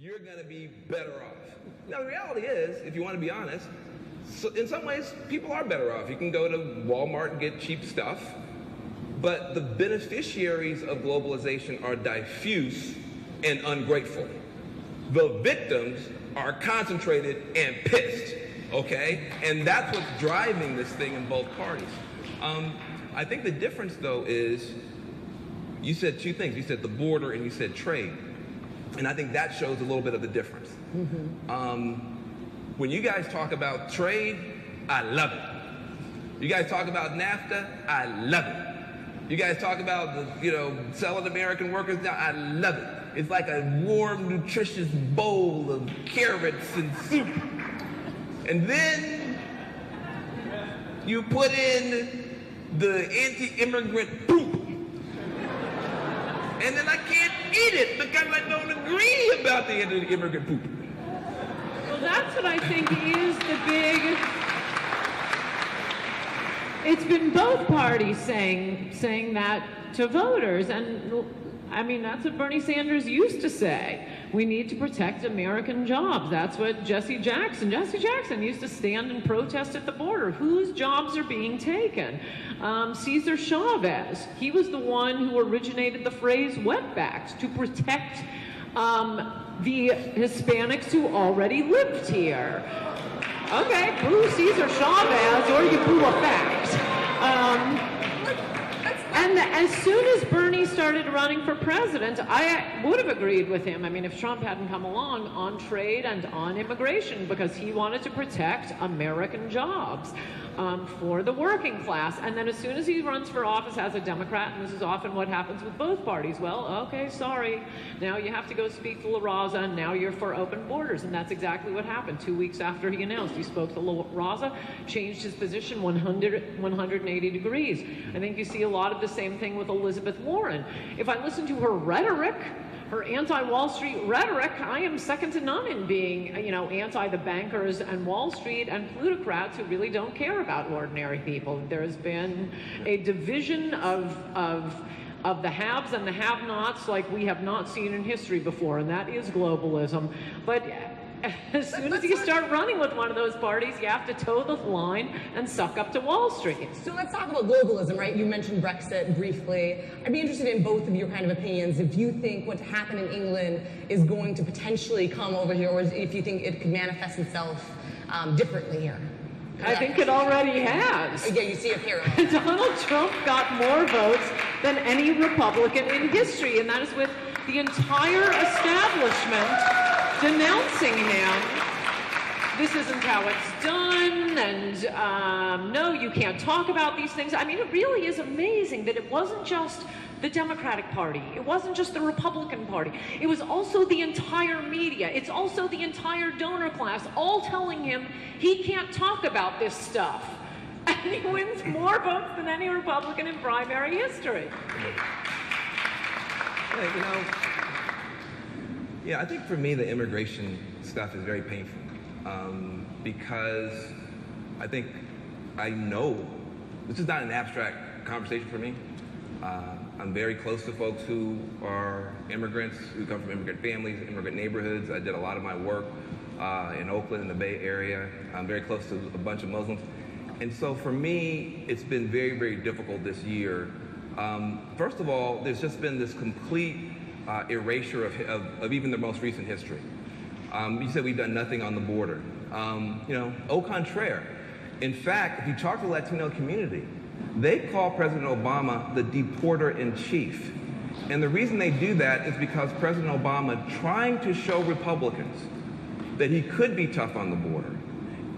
you're going to be better off. Now, the reality is, if you want to be honest, so in some ways, people are better off. You can go to Walmart and get cheap stuff, but the beneficiaries of globalization are diffuse and ungrateful. The victims are concentrated and pissed, okay? And that's what's driving this thing in both parties. I think the difference, though, is you said two things. You said the border and you said trade. And I think that shows a little bit of the difference. When you guys talk about trade, I love it. You guys talk about NAFTA, I love it. You guys talk about selling American workers now, I love it. It's like a warm, nutritious bowl of carrots and soup. And then you put in the anti-immigrant poop. And then I can't eat it because I don't agree about the anti-immigrant poop. Well, that's what I think is the big... It's been both parties saying that to voters, and I mean, that's what Bernie Sanders used to say. We need to protect American jobs. That's what Jesse Jackson used to stand and protest at the border. Whose jobs are being taken? Cesar Chavez, he was the one who originated the phrase wetbacks to protect the Hispanics who already lived here. Okay, boo Cesar Chavez, or you boo a fact. And as soon as Bernie started running for president, I would have agreed with him. I mean, if Trump hadn't come along on trade and on immigration, because he wanted to protect American jobs for the working class. And then as soon as he runs for office as a Democrat, and this is often what happens with both parties, well, okay, sorry, now you have to go speak to La Raza, and now you're for open borders. And that's exactly what happened. 2 weeks after he announced, he spoke to La Raza, changed his position 180 degrees. I think you see a lot of the same thing with Elizabeth Warren. If I listen to her rhetoric, her anti-Wall Street rhetoric, I am second to none in being, anti the bankers and Wall Street and plutocrats who really don't care about ordinary people. There has been a division of the haves and the have-nots like we have not seen in history before, and that is globalism. But as soon as you start running with one of those parties, you have to toe the line and suck up to Wall Street. So let's talk about globalism, right? You mentioned Brexit briefly. I'd be interested in both of your kind of opinions. If you think what happened in England is going to potentially come over here, or if you think it could manifest itself differently here. I think it already has. Yeah, you see it here. Donald Trump got more votes than any Republican in history, and that is with the entire establishment denouncing him. This isn't how it's done, and no, you can't talk about these things. I mean, it really is amazing that it wasn't just the Democratic Party. It wasn't just the Republican Party. It was also the entire media. It's also the entire donor class, all telling him he can't talk about this stuff. And he wins more votes than any Republican in primary history. Yeah, I think for me, the immigration stuff is very painful because I know this is not an abstract conversation for me. I'm very close to folks who are immigrants, who come from immigrant families, immigrant neighborhoods. I did a lot of my work in Oakland, in the Bay Area. I'm very close to a bunch of Muslims. And so for me, it's been very, very difficult this year. First of all, there's just been this complete erasure of even the most recent history. You said we've done nothing on the border. Au contraire. In fact, if you talk to the Latino community, they call President Obama the deporter-in-chief. And the reason they do that is because President Obama, trying to show Republicans that he could be tough on the border,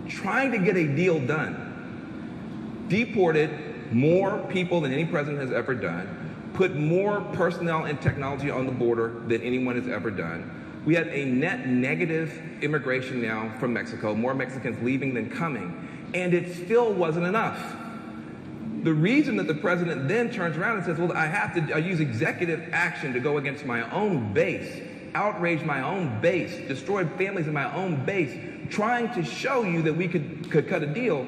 trying to get a deal done, deported more people than any president has ever done, put more personnel and technology on the border than anyone has ever done. We have a net negative immigration now from Mexico, more Mexicans leaving than coming, and it still wasn't enough. The reason that the president then turns around and says, well, I use executive action to go against my own base, outrage my own base, destroy families in my own base, trying to show you that we could cut a deal.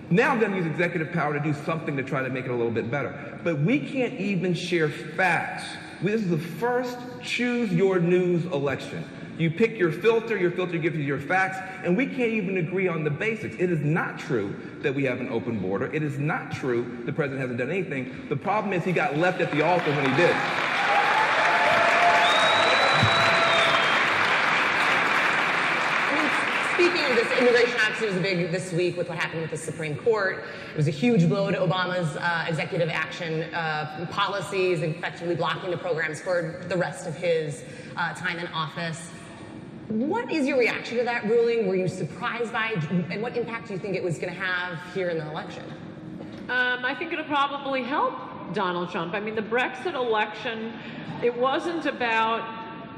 Now I'm going to use executive power to do something to try to make it a little bit better. But we can't even share facts. This is the first choose your news election. You pick your filter gives you your facts, and we can't even agree on the basics. It is not true that we have an open border. It is not true the president hasn't done anything. The problem is he got left at the altar when he did. Speaking of this, immigration obviously was big this week with what happened with the Supreme Court. It was a huge blow to Obama's executive action policies, effectively blocking the programs for the rest of his time in office. What is your reaction to that ruling? Were you surprised by it? And what impact do you think it was going to have here in the election? I think it'll probably help Donald Trump. I mean, the Brexit election, it wasn't about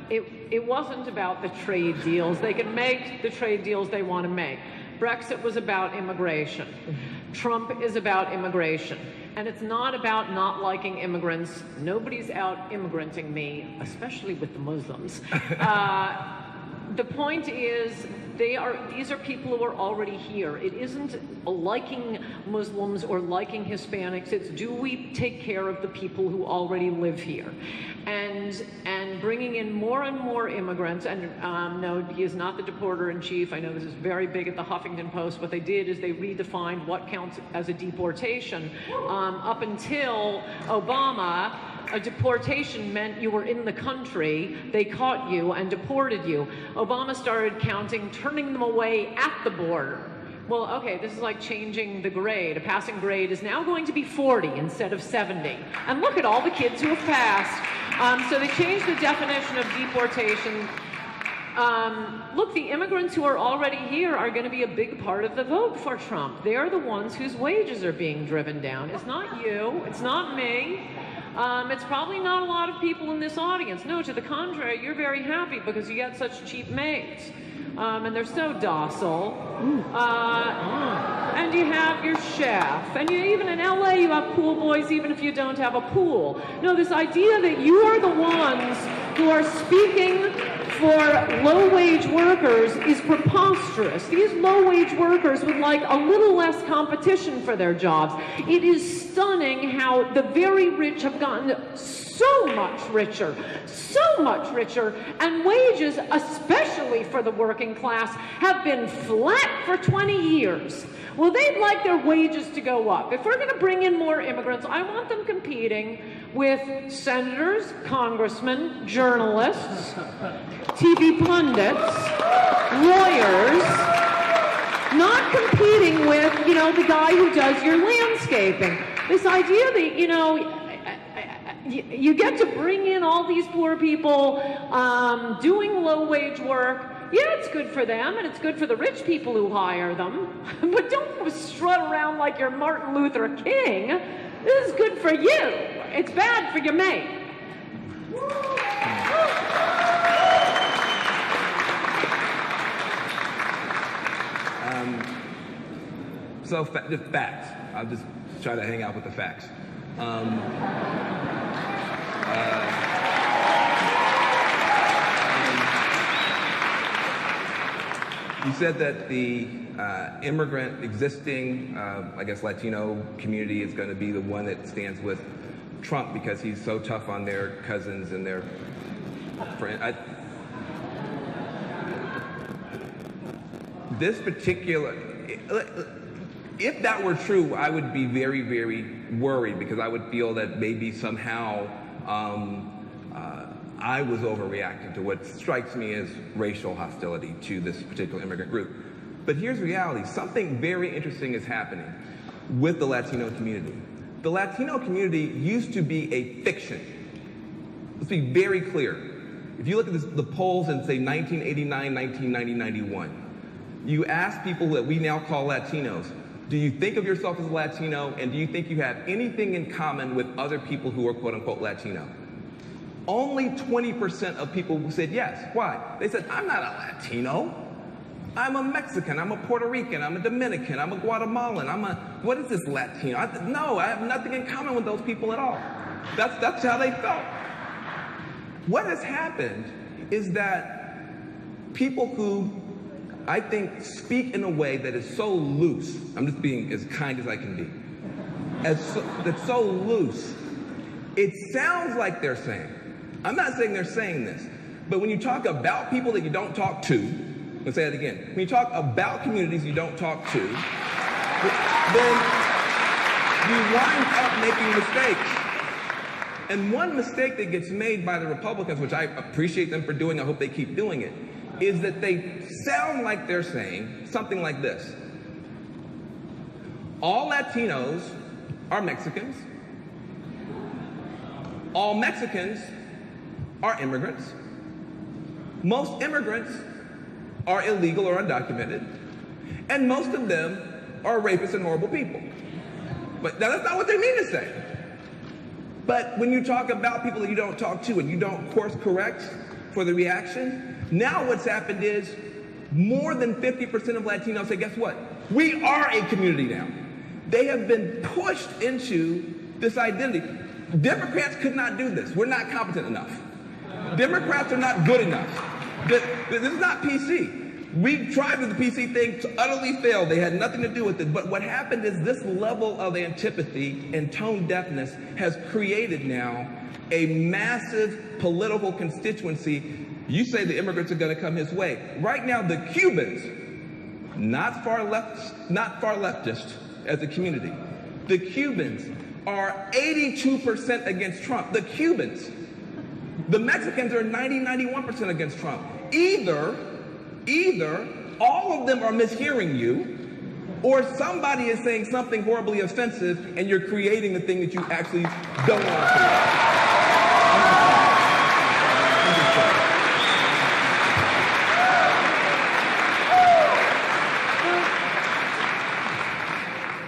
the trade deals. They can make the trade deals they want to make. Brexit was about immigration. Trump is about immigration. And it's not about not liking immigrants. Nobody's out immigranting me, especially with the Muslims. The point is, these are people who are already here. It isn't liking Muslims or liking Hispanics. It's, do we take care of the people who already live here? And bringing in more and more immigrants, and no, he is not the deporter-in-chief. I know this is very big at the Huffington Post. What they did is they redefined what counts as a deportation. Up until Obama, a deportation meant you were in the country, they caught you and deported you. Obama started counting, turning them away at the border. Well, okay, this is like changing the grade. A passing grade is now going to be 40 instead of 70. And look at all the kids who have passed. So they changed the definition of deportation. Look, the immigrants who are already here are going to be a big part of the vote for Trump. They're the ones whose wages are being driven down. It's not you. It's not me. It's probably not a lot of people in this audience. No, to the contrary, you're very happy because you get such cheap maids. And they're so docile. And you have your chef. And even in LA, you have pool boys even if you don't have a pool. No, this idea that you are the ones who are speaking for low-wage workers is preposterous. These low-wage workers would like a little less competition for their jobs. It is stunning how the very rich have gotten so much richer, and wages, especially for the working class, have been flat for 20 years. Well, they'd like their wages to go up. If we're going to bring in more immigrants, I want them competing with senators, congressmen, journalists, TV pundits, lawyers, not competing with, the guy who does your landscaping. This idea that, you get to bring in all these poor people doing low-wage work. Yeah, it's good for them, and it's good for the rich people who hire them. But don't strut around like you're Martin Luther King. This is good for you. It's bad for your mate. So just facts. I'll just try to hang out with the facts. You said that the immigrant existing, I guess, Latino community is going to be the one that stands with Trump because he's so tough on their cousins and their friends. This particular, if that were true, I would be very, very worried because I would feel that maybe somehow I was overreacting to what strikes me as racial hostility to this particular immigrant group. But here's reality. Something very interesting is happening with the Latino community. The Latino community used to be a fiction. Let's be very clear. If you look at the polls in, say, 1989, 1990, 91, you ask people that we now call Latinos, do you think of yourself as a Latino, and do you think you have anything in common with other people who are quote-unquote Latino? Only 20% of people said yes. Why? They said, I'm not a Latino. I'm a Mexican, I'm a Puerto Rican, I'm a Dominican, I'm a Guatemalan, what is this Latino? No, I have nothing in common with those people at all. That's how they felt. What has happened is that people who I think speak in a way that is so loose, I'm just being as kind as I can be, that's so loose, it sounds like they're saying, I'm not saying they're saying this, But when you talk about people that you don't talk to, let's say that again. When you talk about communities you don't talk to, then you wind up making mistakes. And one mistake that gets made by the Republicans, which I appreciate them for doing, I hope they keep doing it, is that they sound like they're saying something like this. All Latinos are Mexicans. All Mexicans are immigrants. Most immigrants are illegal or undocumented. And most of them are rapists and horrible people. But now that's not what they mean to say. But when you talk about people that you don't talk to and you don't course correct for the reaction, now what's happened is more than 50% of Latinos say, guess what? We are a community now. They have been pushed into this identity. Democrats could not do this. We're not competent enough. Democrats are not good enough. This is not PC. We tried with the PC thing to utterly fail. They had nothing to do with it. But what happened is this level of antipathy and tone deafness has created now a massive political constituency. You say the immigrants are going to come his way. Right now, the Cubans, not far leftist as a community, the Cubans are 82% against Trump. The Cubans. The Mexicans are 91% against Trump. Either all of them are mishearing you, or somebody is saying something horribly offensive and you're creating the thing that you actually don't want to create.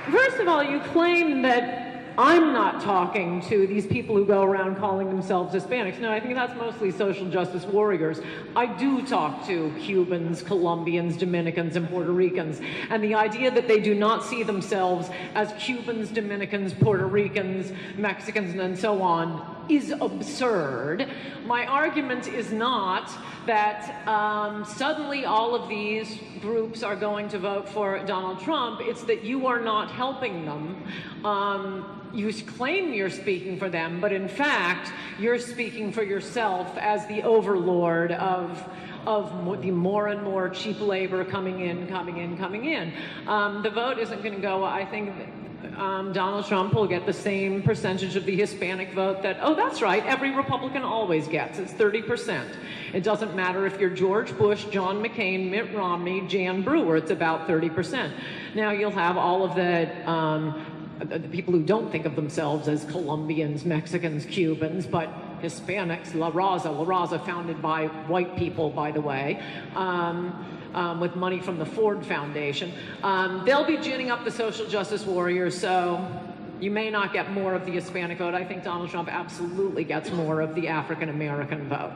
First of all, you claim that I'm not talking to these people who go around calling themselves Hispanics. No, I think that's mostly social justice warriors. I do talk to Cubans, Colombians, Dominicans, and Puerto Ricans. And the idea that they do not see themselves as Cubans, Dominicans, Puerto Ricans, Mexicans, and so on is absurd. My argument is not that suddenly all of these groups are going to vote for Donald Trump. It's that you are not helping them. You claim you're speaking for them, but in fact, you're speaking for yourself as the overlord of the more and more cheap labor coming in. The vote isn't going to go, I think, Donald Trump will get the same percentage of the Hispanic vote that, oh, that's right, every Republican always gets. It's 30%. It doesn't matter if you're George Bush, John McCain, Mitt Romney, Jan Brewer, it's about 30%. Now you'll have all of the people who don't think of themselves as Colombians, Mexicans, Cubans, but Hispanics, La Raza founded by white people, by the way, with money from the Ford Foundation. They'll be ginning up the social justice warriors, so you may not get more of the Hispanic vote. I think Donald Trump absolutely gets more of the African American vote.